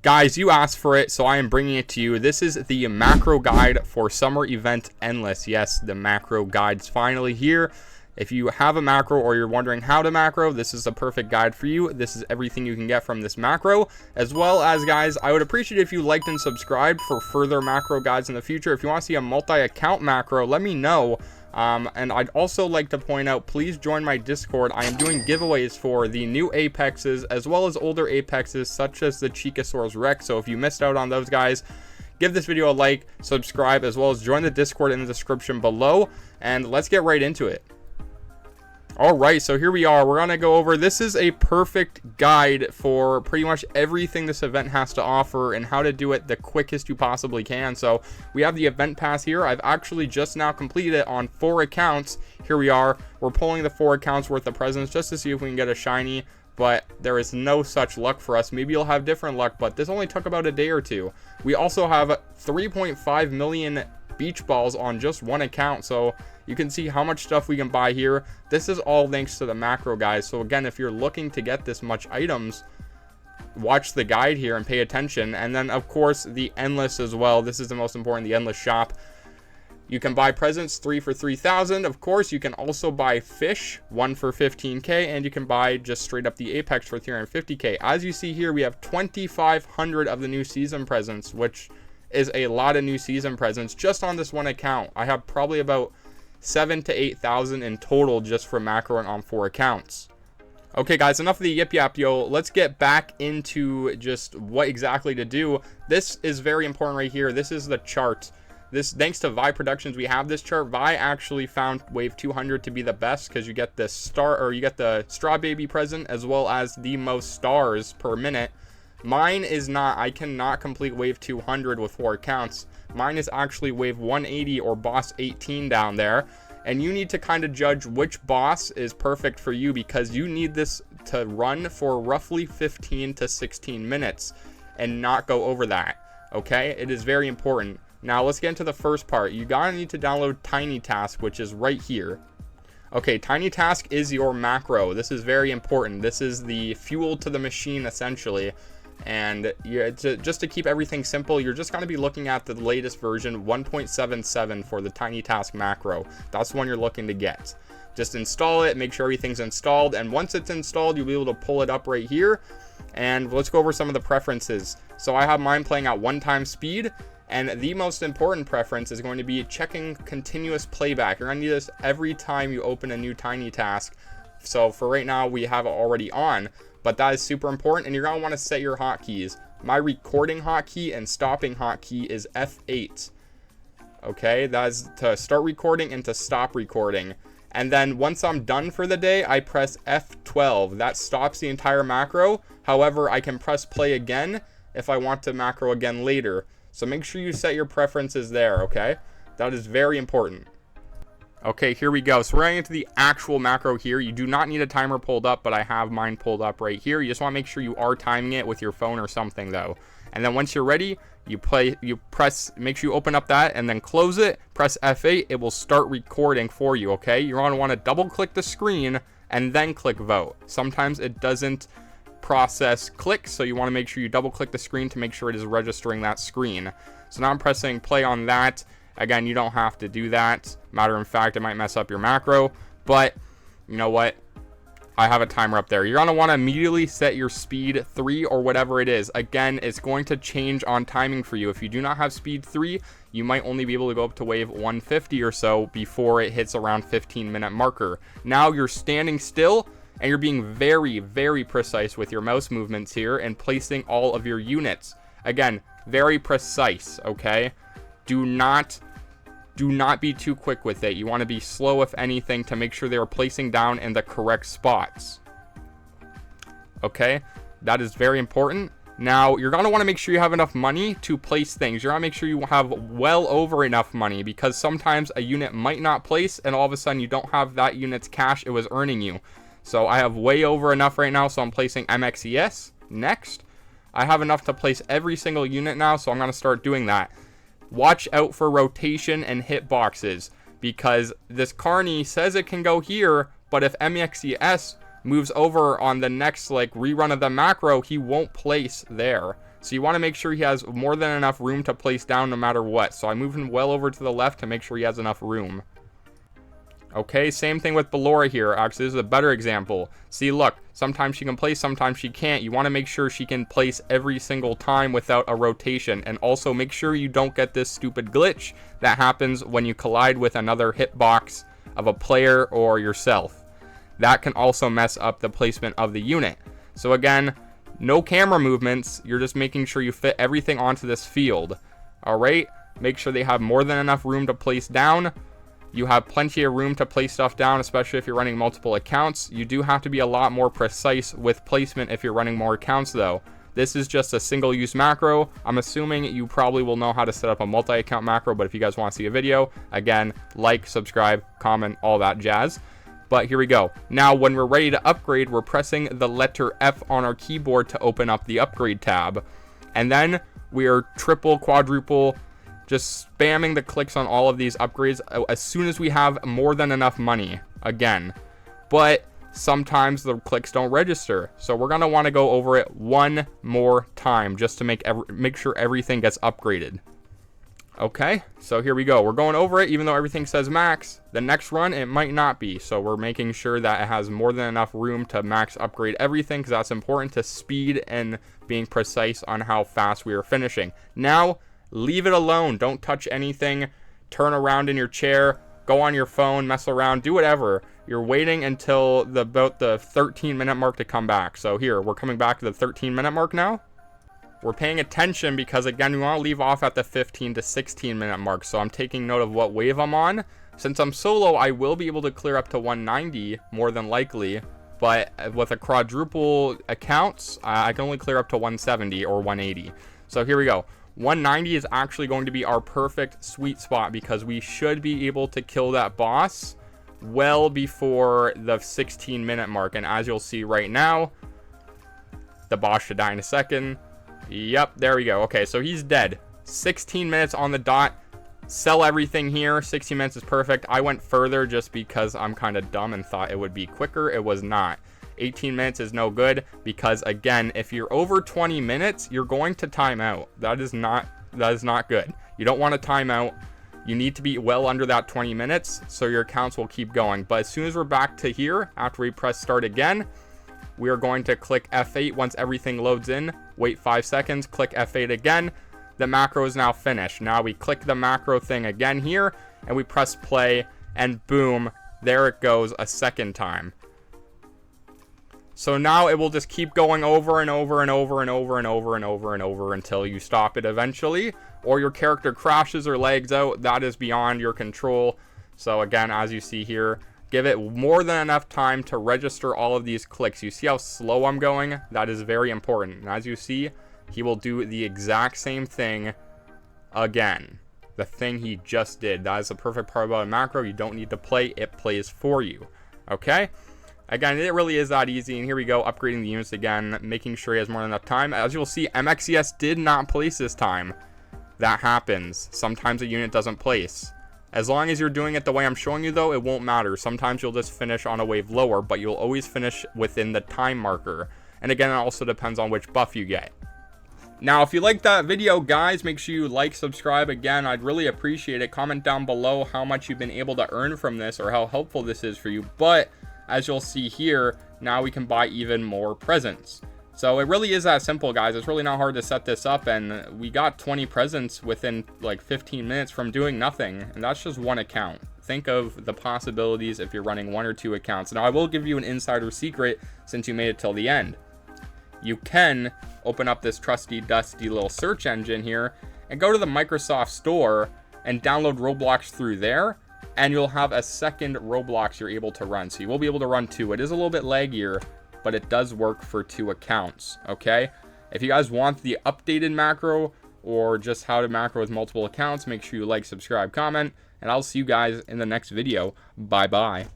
Guys, you asked for it, so I am bringing it to you. This is the macro guide for summer event Endless. Yes, the macro guide's finally here. If you have a macro or you're wondering how to macro, this is the perfect guide for you. This is everything you can get from this macro. As well as, guys, I would appreciate if you liked and subscribed for further macro guides in the future. If you want to see a multi-account macro, let me know. And I'd also like to point out, please join my Discord. I am doing giveaways for the new Apexes as well as older Apexes such as the Chicosaurus Rex. So if you missed out on those, guys, give this video a like, subscribe, as well as join the Discord in the description below. And let's get right into it. Alright, so here we are. We're going to go over, this is a perfect guide for pretty much everything this event has to offer and how to do it the quickest you possibly can. So we have the event pass here. I've actually just now completed it on 4 accounts. Here we are. We're pulling the 4 accounts worth of presents just to see if we can get a shiny, but there is no such luck for us. Maybe you'll have different luck, but this only took about a day or two. We also have 3.5 million beach balls on just 1 account, so you can see how much stuff we can buy here. This is all thanks to the macro, guys. So again, if you're looking to get this much items, watch the guide here and pay attention. And then of course the endless as well. This is the most important, the endless shop. You can buy presents, 3 for 3,000. Of course, you can also buy fish, 1 for 15k, and you can buy just straight up the Apex for 350k. As you see here, we have 2,500 of the new season presents, which is a lot of new season presents just on this 1 account. I have probably about 7,000 to 8,000 in total just for macroing on 4 accounts. Okay, guys, enough of the yip yap, yo. Let's get back into just what exactly to do. This is very important right here. This is the chart. This, thanks to Vi Productions, we have this chart. Vi actually found wave 200 to be the best because you get the Straw Baby present as well as the most stars per minute. Mine is not. I cannot complete wave 200 with 4 accounts. Mine is actually wave 180 or boss 18 down there. And you need to kind of judge which boss is perfect for you because you need this to run for roughly 15 to 16 minutes and not go over that. Okay? It is very important. Now let's get into the first part. You gotta need to download Tiny Task, which is right here. Okay, Tiny Task is your macro. This is very important. This is the fuel to the machine essentially. And just to keep everything simple, you're just going to be looking at the latest version 1.77 for the Tiny Task macro. That's the one you're looking to get. Just install it, make sure everything's installed, and once it's installed, you'll be able to pull it up right here. And let's go over some of the preferences. So I have mine playing at 1x speed, and the most important preference is going to be checking continuous playback. You're going to need this every time you open a new Tiny Task. So for right now, we have it already on. But that is super important, and you're going to want to set your hotkeys. My recording hotkey and stopping hotkey is F8. Okay, that is to start recording and to stop recording. And then once I'm done for the day, I press F12. That stops the entire macro. However, I can press play again if I want to macro again later. So make sure you set your preferences there, okay? That is very important. Okay, here we go. So we're getting into the actual macro here. You do not need a timer pulled up, but I have mine pulled up right here. You just want to make sure you are timing it with your phone or something though. And then once you're ready, make sure you open up that and then close it, press F8, it will start recording for you, okay? You're going to want to double click the screen and then click vote. Sometimes it doesn't process clicks, so you want to make sure you double click the screen to make sure it is registering that screen. So now I'm pressing play on that. Again, you don't have to do that. Matter of fact, it might mess up your macro, but you know what? I have a timer up there. You're going to want to immediately set your speed 3 or whatever it is. Again, it's going to change on timing for you. If you do not have speed 3, you might only be able to go up to wave 150 or so before it hits around 15-minute marker. Now you're standing still and you're being very, very precise with your mouse movements here and placing all of your units. Again, very precise, okay? Do not be too quick with it. You want to be slow, if anything, to make sure they are placing down in the correct spots. Okay, that is very important. Now, you're going to want to make sure you have enough money to place things. You're going to make sure you have well over enough money because sometimes a unit might not place and all of a sudden you don't have that unit's cash it was earning you. So I have way over enough right now, so I'm placing MXES next. I have enough to place every single unit now, so I'm going to start doing that. Watch out for rotation and hitboxes because this Carney says it can go here, but if MXES moves over on the next rerun of the macro, he won't place there. So you want to make sure he has more than enough room to place down no matter what. So I move him well over to the left to make sure he has enough room. Okay, same thing with Ballora here. Actually, this is a better example. See, look, sometimes she can place, sometimes she can't. You want to make sure she can place every single time without a rotation. And also make sure you don't get this stupid glitch that happens when you collide with another hitbox of a player or yourself. That can also mess up the placement of the unit. So again, no camera movements. You're just making sure you fit everything onto this field. Alright, make sure they have more than enough room to place down. You have plenty of room to place stuff down, especially if you're running multiple accounts. You do have to be a lot more precise with placement if you're running more accounts though. This is just a single use macro. I'm assuming you probably will know how to set up a multi-account macro, but if you guys want to see a video, again, like, subscribe, comment, all that jazz. But here we go. Now, when we're ready to upgrade, we're pressing the letter F on our keyboard to open up the upgrade tab. And then we are triple, quadruple, just spamming the clicks on all of these upgrades as soon as we have more than enough money, again. But sometimes the clicks don't register. So we're going to want to go over it one more time just to make sure everything gets upgraded. Okay, so here we go. We're going over it even though everything says max. The next run, it might not be. So we're making sure that it has more than enough room to max upgrade everything because that's important to speed and being precise on how fast we are finishing. Now, leave it alone. Don't touch anything. Turn around in your chair. Go on your phone. Mess around. Do whatever. You're waiting until about the 13-minute mark to come back. So here, we're coming back to the 13-minute mark now. We're paying attention because, again, we want to leave off at the 15 to 16-minute mark. So I'm taking note of what wave I'm on. Since I'm solo, I will be able to clear up to 190, more than likely. But with a quadruple accounts, I can only clear up to 170 or 180. So here we go. 190 is actually going to be our perfect sweet spot because we should be able to kill that boss well before the 16-minute mark. And as you'll see right now, the boss should die in a second. Yep, there we go. Okay, so he's dead. 16 minutes on the dot. Sell everything here. 16 minutes is perfect. I went further just because I'm kind of dumb and thought it would be quicker. It was not. 18 minutes is no good because, again, if you're over 20 minutes, you're going to time out. That is not good. You don't want to time out. You need to be well under that 20 minutes so your accounts will keep going. But as soon as we're back to here, after we press start again, we are going to click F8 once everything loads in. Wait 5 seconds, click F8 again. The macro is now finished. Now we click the macro thing again here, and we press play, and boom, there it goes a second time. So now it will just keep going over and over and over and over and over and over and over until you stop it eventually, or your character crashes or lags out. That is beyond your control. So again, as you see here, give it more than enough time to register all of these clicks. You see how slow I'm going? That is very important. And as you see, he will do the exact same thing again. The thing he just did. That is the perfect part about a macro. You don't need to play. It plays for you. Okay? Again, it really is that easy. And here we go, upgrading the units again, making sure he has more than enough time. As you'll see, MXES did not place this time. That happens. Sometimes a unit doesn't place. As long as you're doing it the way I'm showing you, though, it won't matter. Sometimes you'll just finish on a wave lower, but you'll always finish within the time marker. And again, it also depends on which buff you get. Now, if you liked that video, guys, make sure you like, subscribe. Again, I'd really appreciate it. Comment down below how much you've been able to earn from this or how helpful this is for you. But as you'll see here, now we can buy even more presents. So it really is that simple, guys. It's really not hard to set this up, and we got 20 presents within like 15 minutes from doing nothing, and that's just one account. Think of the possibilities if you're running 1 or 2 accounts. Now, I will give you an insider secret since you made it till the end. You can open up this trusty, dusty little search engine here and go to the Microsoft Store and download Roblox through there, and you'll have a second Roblox you're able to run. So you will be able to run 2. It is a little bit laggier, but it does work for 2 accounts, okay? If you guys want the updated macro or just how to macro with multiple accounts, make sure you like, subscribe, comment, and I'll see you guys in the next video. Bye-bye.